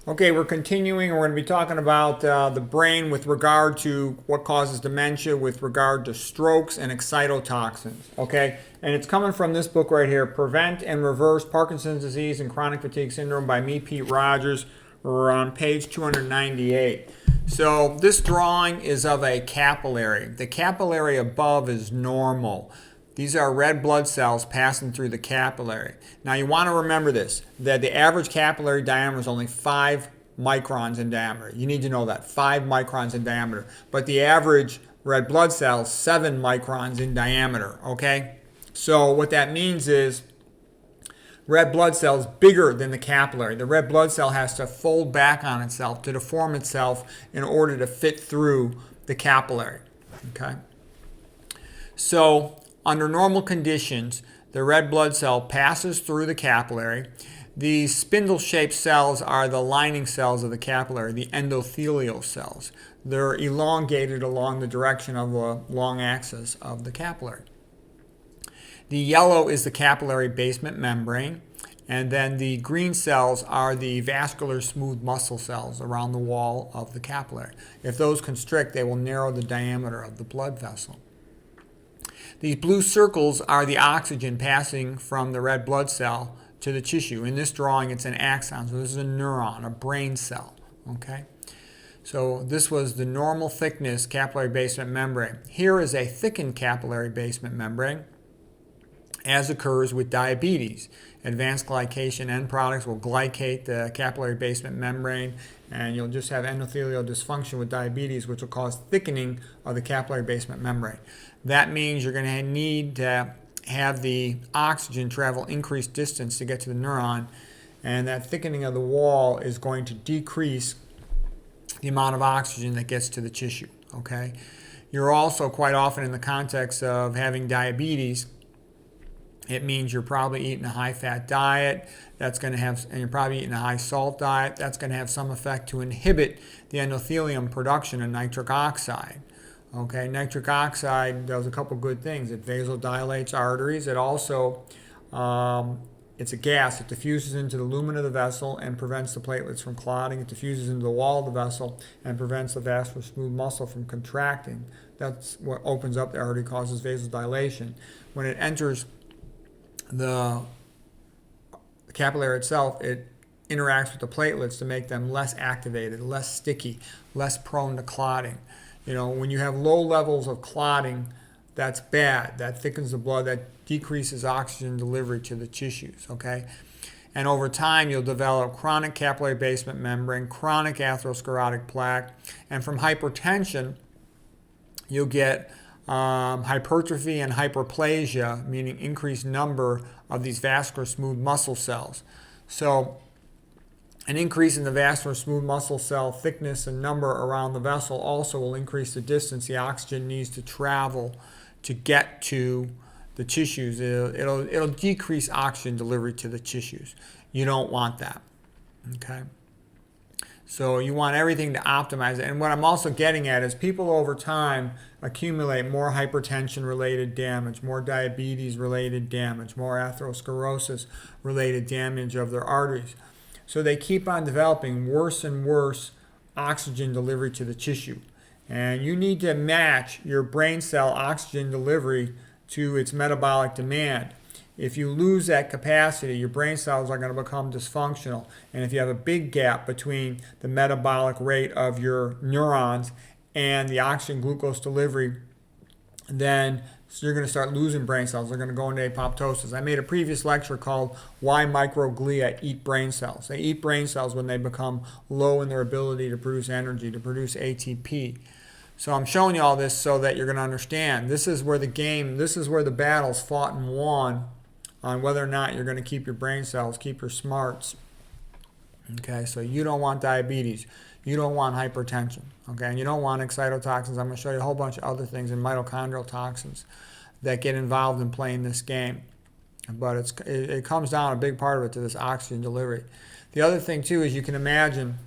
Okay, we're continuing. We're going to be talking about the brain with regard to what causes dementia, with regard to strokes and excitotoxins. Okay, and it's coming from this book right here, Prevent and Reverse Parkinson's Disease and Chronic Fatigue Syndrome by me, Pete Rogers. We're on page 298. So this drawing is of a capillary. The capillary above is normal. These are red blood cells passing through the capillary. Now you want to remember this, that the average capillary diameter is only 5 microns in diameter. You need to know that, 5 microns in diameter. But the average red blood cell is 7 microns in diameter, okay? So what that means is red blood cell is bigger than the capillary. The red blood cell has to fold back on itself to deform itself in order to fit through the capillary, okay? So under normal conditions, the red blood cell passes through the capillary. These spindle-shaped cells are the lining cells of the capillary, the endothelial cells. They're elongated along the direction of the long axis of the capillary. The yellow is the capillary basement membrane, and then the green cells are the vascular smooth muscle cells around the wall of the capillary. If those constrict, they will narrow the diameter of the blood vessel. These blue circles are the oxygen passing from the red blood cell to the tissue. In this drawing, it's an axon, so this is a neuron, a brain cell. Okay? So this was the normal thickness capillary basement membrane. Here is a thickened capillary basement membrane, as occurs with diabetes. Advanced glycation end products will glycate the capillary basement membrane, and you'll just have endothelial dysfunction with diabetes, which will cause thickening of the capillary basement membrane. That means you're going to need to have the oxygen travel increased distance to get to the neuron, and that thickening of the wall is going to decrease the amount of oxygen that gets to the tissue. Okay? You're also quite often in the context of having diabetes, it means you're probably eating a high-fat diet. That's going to have, and you're probably eating a high-salt diet. That's going to have some effect to inhibit the endothelium production of nitric oxide. Okay, nitric oxide does a couple good things. It vasodilates arteries. It also, it's a gas. It diffuses into the lumen of the vessel and prevents the platelets from clotting. It diffuses into the wall of the vessel and prevents the vascular smooth muscle from contracting. That's what opens up the artery, causes vasodilation. When it enters the capillary itself, it interacts with the platelets to make them less activated, less sticky, less prone to clotting. You know, when you have low levels of clotting, that's bad. That thickens the blood, that decreases oxygen delivery to the tissues, okay? And over time, you'll develop chronic capillary basement membrane, chronic atherosclerotic plaque, and from hypertension, you'll get hypertrophy and hyperplasia, meaning increased number of these vascular smooth muscle cells. So an increase in the vascular smooth muscle cell thickness and number around the vessel also will increase the distance the oxygen needs to travel to get to the tissues. It'll decrease oxygen delivery to the tissues. You don't want that. Okay? So you want everything to optimize it. And what I'm also getting at is people over time accumulate more hypertension-related damage, more diabetes-related damage, more atherosclerosis-related damage of their arteries. So they keep on developing worse and worse oxygen delivery to the tissue. And you need to match your brain cell oxygen delivery to its metabolic demand. If you lose that capacity, your brain cells are going to become dysfunctional. And if you have a big gap between the metabolic rate of your neurons and the oxygen glucose delivery, then you're going to start losing brain cells. They're going to go into apoptosis. I made a previous lecture called Why Microglia Eat Brain Cells. They eat brain cells when they become low in their ability to produce energy, to produce ATP. So I'm showing you all this so that you're going to understand. This is where the battle's fought and won on whether or not you're going to keep your brain cells, keep your smarts. Okay, so you don't want diabetes. You don't want hypertension. Okay, and you don't want excitotoxins. I'm going to show you a whole bunch of other things and mitochondrial toxins that get involved in playing this game. But it comes down, a big part of it, to this oxygen delivery. The other thing, too, is you can imagine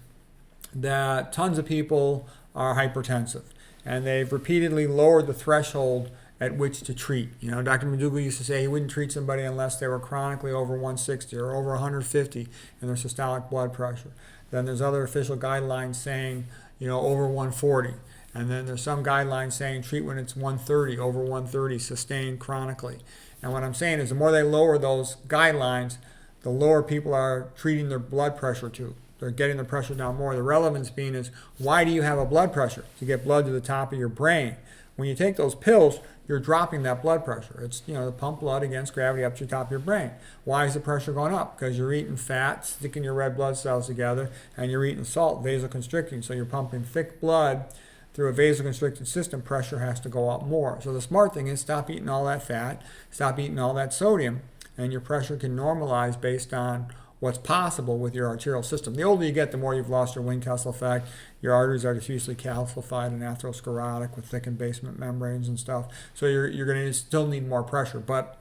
that tons of people are hypertensive, and they've repeatedly lowered the threshold at which to treat. You know, Dr. McDougall used to say he wouldn't treat somebody unless they were chronically over 160 or over 150 in their systolic blood pressure. Then there's other official guidelines saying, over 140. And then there's some guidelines saying treat when it's 130, over 130, sustained chronically. And what I'm saying is the more they lower those guidelines, the lower people are treating their blood pressure to. They're getting the pressure down more. The relevance being is, why do you have a blood pressure? To get blood to the top of your brain. When you take those pills, you're dropping that blood pressure. It's, to pump blood against gravity up to the top of your brain. Why is the pressure going up? Because you're eating fat, sticking your red blood cells together, and you're eating salt, vasoconstricting. So you're pumping thick blood through a vasoconstricted system. Pressure has to go up more. So the smart thing is stop eating all that fat, stop eating all that sodium, and your pressure can normalize based on what's possible with your arterial system. The older you get, the more you've lost your Wienkessel effect. Your arteries are diffusely calcified and atherosclerotic with thickened basement membranes and stuff. So you're going to still need more pressure, but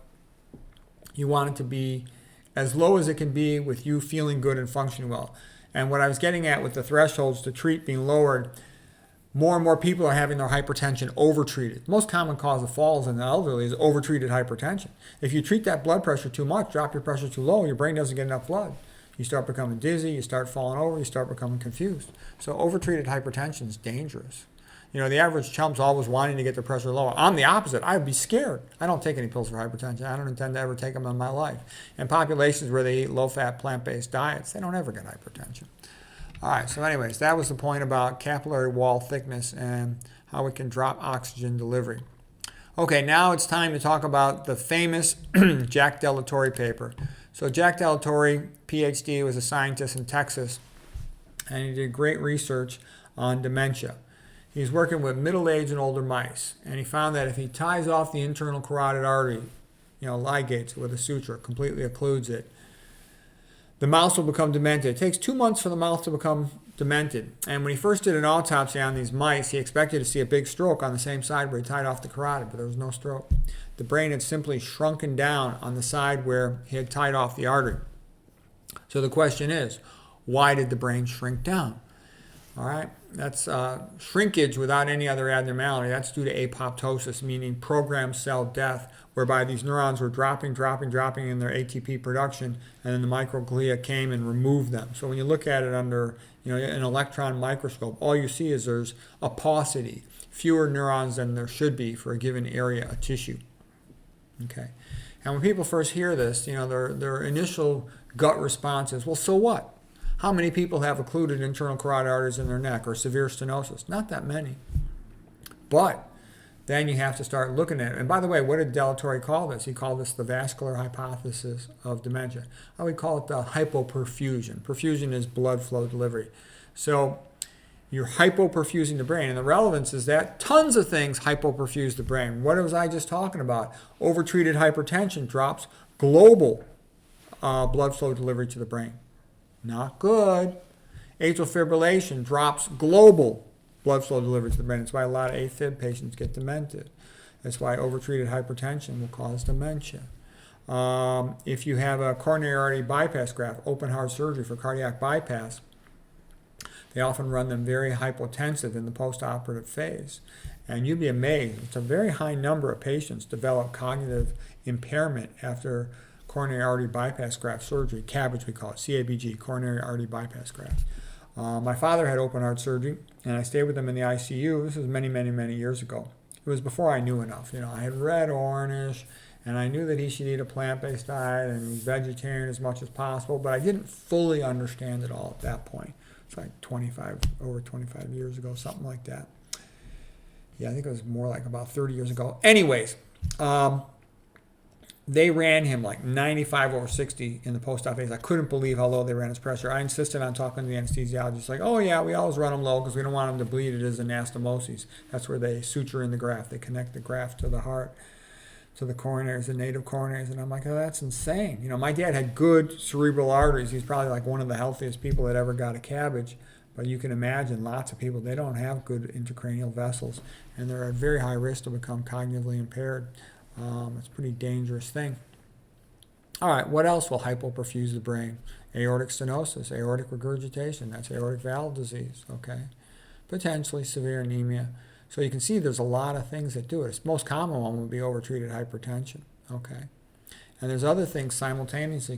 you want it to be as low as it can be with you feeling good and functioning well. And what I was getting at with the thresholds to treat being lowered, more and more people are having their hypertension overtreated. The most common cause of falls in the elderly is overtreated hypertension. If you treat that blood pressure too much, drop your pressure too low, your brain doesn't get enough blood. You start becoming dizzy, you start falling over, you start becoming confused. So overtreated hypertension is dangerous. The average chump's always wanting to get their pressure lower. I'm the opposite. I'd be scared. I don't take any pills for hypertension. I don't intend to ever take them in my life. In populations where they eat low-fat, plant-based diets, they don't ever get hypertension. All right, so anyways, that was the point about capillary wall thickness and how it can drop oxygen delivery. Okay, now it's time to talk about the famous Jack Delatorre paper. So Jack Delatorre, PhD, was a scientist in Texas, and he did great research on dementia. He's working with middle-aged and older mice, and he found that if he ties off the internal carotid artery, ligates it with a suture, completely occludes it, the mouse will become demented. It takes 2 months for the mouse to become demented. And when he first did an autopsy on these mice, he expected to see a big stroke on the same side where he tied off the carotid, but there was no stroke. The brain had simply shrunken down on the side where he had tied off the artery. So the question is, why did the brain shrink down? All right, that's shrinkage without any other abnormality. That's due to apoptosis, meaning programmed cell death, whereby these neurons were dropping in their ATP production, and then the microglia came and removed them. So when you look at it under an electron microscope, all you see is there's a paucity, fewer neurons than there should be for a given area of tissue. Okay, and when people first hear this, their initial gut response is, well, so what? How many people have occluded internal carotid arteries in their neck or severe stenosis? Not that many. But then you have to start looking at it. And by the way, what did Delatorre call this? He called this the vascular hypothesis of dementia. I would call it the hypoperfusion. Perfusion is blood flow delivery. So you're hypoperfusing the brain. And the relevance is that tons of things hypoperfuse the brain. What was I just talking about? Overtreated hypertension drops global blood flow delivery to the brain. Not good. Atrial fibrillation drops global blood flow delivery to the brain. That's why a lot of AFib patients get demented. That's why overtreated hypertension will cause dementia. If you have a coronary artery bypass graft, open heart surgery for cardiac bypass, they often run them very hypotensive in the postoperative phase. And you'd be amazed. It's a very high number of patients develop cognitive impairment after coronary artery bypass graft surgery, CABG we call it, CABG, coronary artery bypass graft. My father had open heart surgery, and I stayed with him in the ICU. This was many, many, many years ago. It was before I knew enough. I had read Ornish, and I knew that he should eat a plant-based diet and be vegetarian as much as possible, but I didn't fully understand it all at that point. It's like over 25 years ago, something like that. Yeah, I think it was more like about 30 years ago. Anyways, they ran him like 95/60 in the post-op phase. I couldn't believe how low they ran his pressure. I insisted on talking to the anesthesiologist, like, oh yeah, we always run him low because we don't want him to bleed. It is anastomosis. That's where they suture in the graft. They connect the graft to the heart, to the coronaries, the native coronaries. And I'm like, oh, that's insane. My dad had good cerebral arteries. He's probably like one of the healthiest people that ever got a CABG. But you can imagine lots of people, they don't have good intracranial vessels, and they're at very high risk to become cognitively impaired. It's a pretty dangerous thing. All right, what else will hypoperfuse the brain? Aortic stenosis, aortic regurgitation, that's aortic valve disease, okay? Potentially severe anemia. So you can see there's a lot of things that do it. The most common one would be overtreated hypertension, okay? And there's other things simultaneously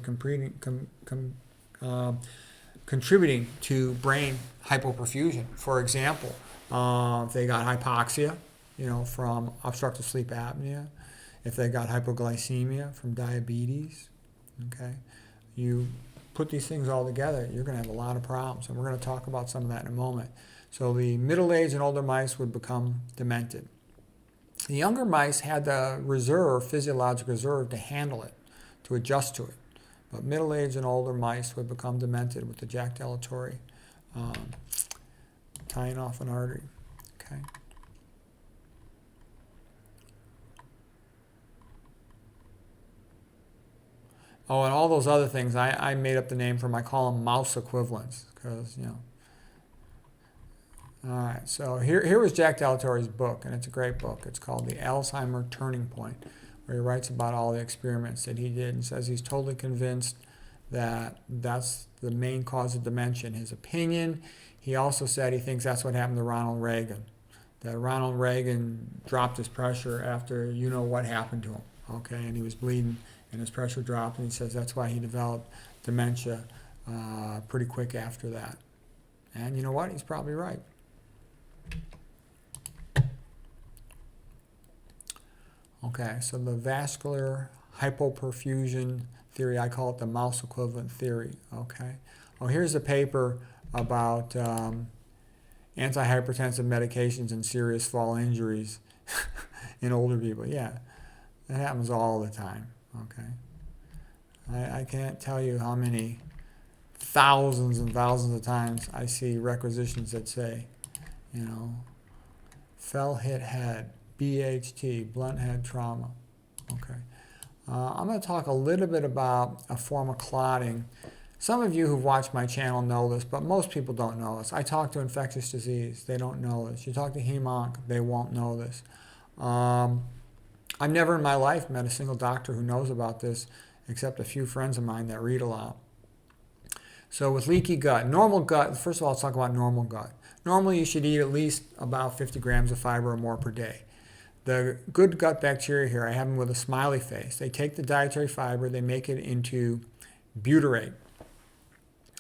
contributing to brain hypoperfusion. For example, if they got hypoxia, from obstructive sleep apnea, if they got hypoglycemia from diabetes, okay, you put these things all together, you're going to have a lot of problems, and we're going to talk about some of that in a moment. So the middle-aged and older mice would become demented. The younger mice had the physiologic reserve to handle it, to adjust to it. But middle-aged and older mice would become demented with the Jack dilatory tying off an artery. Okay. Oh, and all those other things, I made up the name for them. I call them mouse equivalents because, All right, so here was Jack Delatore's book, and it's a great book. It's called The Alzheimer Turning Point, where he writes about all the experiments that he did and says he's totally convinced that that's the main cause of dementia in his opinion. He also said he thinks that's what happened to Ronald Reagan, that Ronald Reagan dropped his pressure after what happened to him, okay, and he was bleeding and his pressure dropped, and he says that's why he developed dementia pretty quick after that. And you know what? He's probably right. Okay, so the vascular hypoperfusion theory, I call it the mouse equivalent theory, okay? Oh, here's a paper about antihypertensive medications and serious fall injuries in older people. Yeah, that happens all the time, okay? I can't tell you how many thousands and thousands of times I see requisitions that say, fell hit head, BHT, blunt head trauma. Okay. I'm going to talk a little bit about a form of clotting. Some of you who've watched my channel know this, but most people don't know this. I talk to infectious disease. They don't know this. You talk to hem-onc, they won't know this. I've never in my life met a single doctor who knows about this, except a few friends of mine that read a lot. So with leaky gut, normal gut, first of all, let's talk about normal gut. Normally you should eat at least about 50 grams of fiber or more per day. The good gut bacteria here, I have them with a smiley face. They take the dietary fiber, they make it into butyrate.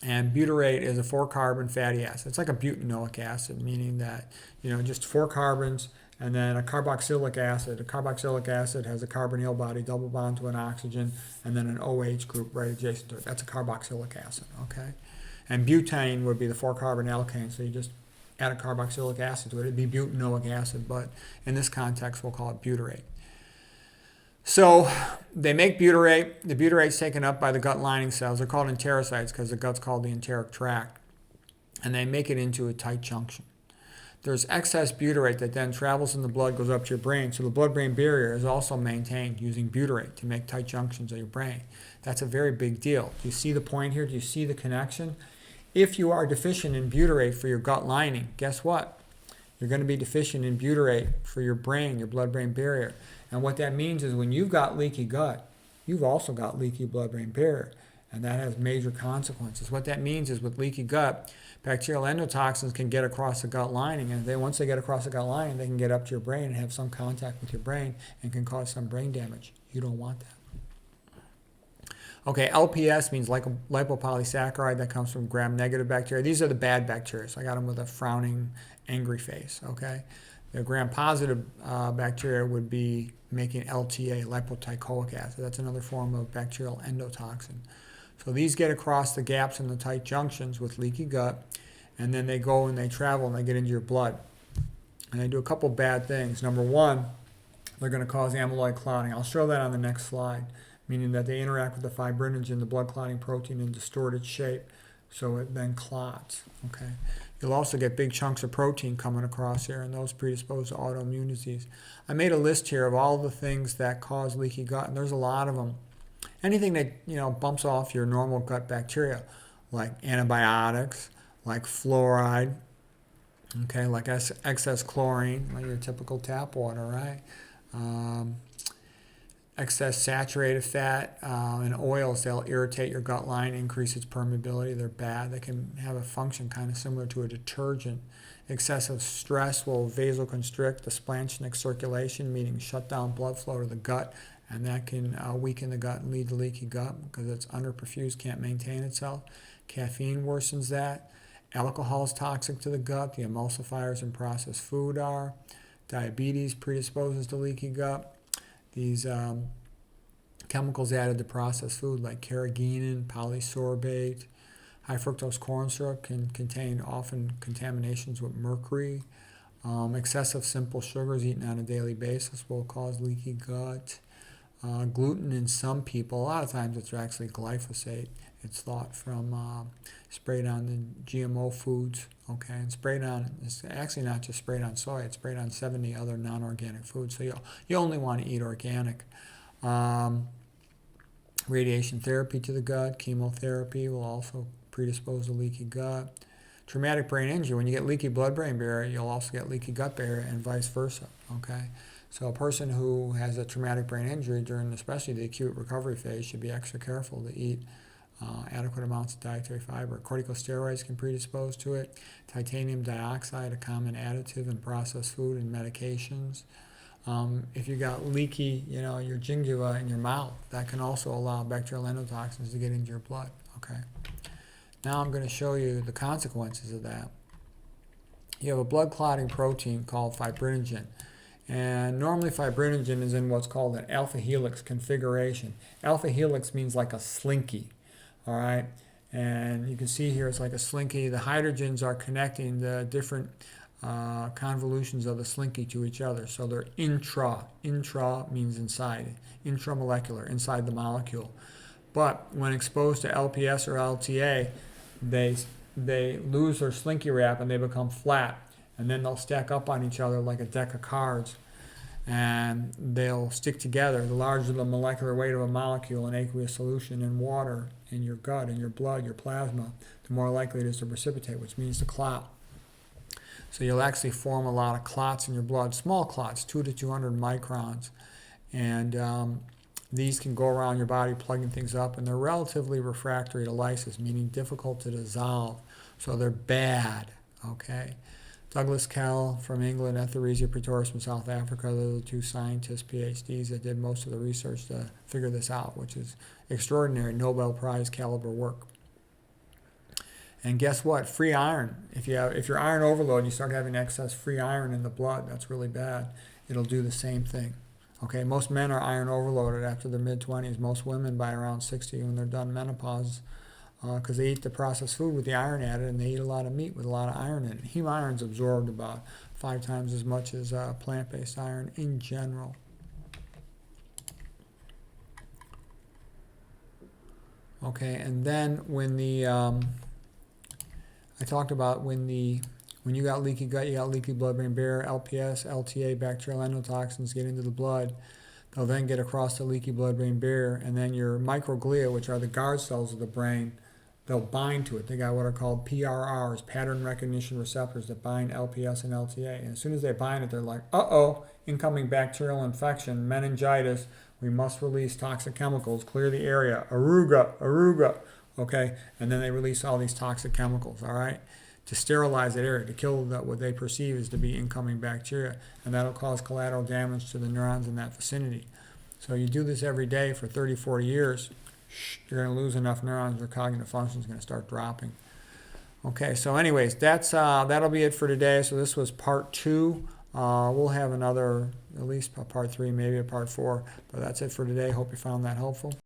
And butyrate is a 4-carbon fatty acid. It's like a butanoic acid, meaning that, just 4 carbons and then a carboxylic acid. A carboxylic acid has a carbonyl body, double bond to an oxygen, and then an OH group right adjacent to it. That's a carboxylic acid, okay? And butane would be the 4-carbon alkane, so you just add a carboxylic acid to it. It'd be butanoic acid, but in this context, we'll call it butyrate. So they make butyrate. The butyrate's taken up by the gut lining cells. They're called enterocytes because the gut's called the enteric tract. And they make it into a tight junction. There's excess butyrate that then travels in the blood, goes up to your brain. So the blood-brain barrier is also maintained using butyrate to make tight junctions of your brain. That's a very big deal. Do you see the point here? Do you see the connection? If you are deficient in butyrate for your gut lining, guess what? You're going to be deficient in butyrate for your brain, your blood-brain barrier. And what that means is when you've got leaky gut, you've also got leaky blood-brain barrier. And that has major consequences. What that means is with leaky gut, bacterial endotoxins can get across the gut lining. And once they get across the gut lining, they can get up to your brain and have some contact with your brain and can cause some brain damage. You don't want that. Okay, LPS means lipopolysaccharide. That comes from gram-negative bacteria. These are the bad bacteria. So I got them with a frowning, angry face, okay? The gram-positive bacteria would be making LTA, lipoteichoic acid. That's another form of bacterial endotoxin. So these get across the gaps in the tight junctions with leaky gut, and then they go and they travel and they get into your blood. And they do a couple bad things. Number one, they're going to cause amyloid clotting. I'll show that on the next slide, meaning that they interact with the fibrinogen, the blood clotting protein, in distorted shape, so it then clots. Okay. You'll also get big chunks of protein coming across here, and those predispose to autoimmune disease. I made a list here of all the things that cause leaky gut, and there's a lot of them. Anything that bumps off your normal gut bacteria, like antibiotics, like fluoride, okay, like excess chlorine, like your typical tap water, right? Excess saturated fat and oils, they'll irritate your gut line, increase its permeability. They're bad. They can have a function kind of similar to a detergent. Excessive stress will vasoconstrict the splanchnic circulation, meaning shut down blood flow to the gut, and that can weaken the gut and lead to leaky gut because it's underperfused, can't maintain itself. Caffeine worsens that. Alcohol is toxic to the gut. The emulsifiers in processed food are. Diabetes predisposes to leaky gut. These chemicals added to processed food like carrageenan, polysorbate, high fructose corn syrup can contain often contaminations with mercury. Excessive simple sugars eaten on a daily basis will cause leaky gut. Gluten in some people, a lot of times it's actually glyphosate. It's thought from sprayed on the GMO foods, okay, and sprayed on, it's actually not just sprayed on soy, it's sprayed on 70 other non-organic foods, so you only want to eat organic. Radiation therapy to the gut, chemotherapy will also predispose to leaky gut. Traumatic brain injury, when you get leaky blood-brain barrier, you'll also get leaky gut barrier and vice versa, okay? So a person who has a traumatic brain injury during especially the acute recovery phase should be extra careful to eat adequate amounts of dietary fiber. Corticosteroids can predispose to it. Titanium dioxide, a common additive in processed food and medications. If you got leaky, your gingiva in your mouth, that can also allow bacterial endotoxins to get into your blood, okay? Now I'm going to show you the consequences of that. You have a blood clotting protein called fibrinogen. And normally fibrinogen is in what's called an alpha helix configuration. Alpha helix means like a slinky, all right? And you can see here it's like a slinky. The hydrogens are connecting the different convolutions of the slinky to each other. So they're intra. Intra means inside. Intramolecular, inside the molecule. But when exposed to LPS or LTA, they lose their slinky wrap and they become flat. And then they'll stack up on each other like a deck of cards. And they'll stick together. The larger the molecular weight of a molecule in aqueous solution in water, in your gut, in your blood, your plasma, the more likely it is to precipitate, which means to clot. So you'll actually form a lot of clots in your blood, small clots, 2 to 200 microns. And these can go around your body plugging things up, and they're relatively refractory to lysis, meaning difficult to dissolve. So they're bad, okay? Douglas Kell from England, Etheresia Pretorius from South Africa, those are the two scientists, PhDs, that did most of the research to figure this out, which is extraordinary, Nobel Prize caliber work. And guess what? Free iron. If you're iron overload, you start having excess free iron in the blood, that's really bad. It'll do the same thing. Okay, most men are iron overloaded after their mid-20s. Most women by around 60 when they're done menopause, because they eat the processed food with the iron added, and they eat a lot of meat with a lot of iron in it. Heme iron's absorbed about 5 times as much as plant-based iron in general. Okay, and then when I talked about when you got leaky gut, you got leaky blood-brain barrier, LPS, LTA, bacterial endotoxins get into the blood. They'll then get across the leaky blood-brain barrier, and then your microglia, which are the guard cells of the brain, they'll bind to it. They got what are called PRRs, pattern recognition receptors, that bind LPS and LTA. And as soon as they bind it, they're like, uh-oh, incoming bacterial infection, meningitis, we must release toxic chemicals, clear the area, aruga, okay? And then they release all these toxic chemicals, all right, to sterilize that area, to kill what they perceive as to be incoming bacteria. And that'll cause collateral damage to the neurons in that vicinity. So you do this every day for 30, 40 years, you're going to lose enough neurons, your cognitive function is going to start dropping. Okay, so anyways, that'll be it for today. So this was part 2. We'll have another, at least a part 3, maybe a part 4. But that's it for today. Hope you found that helpful.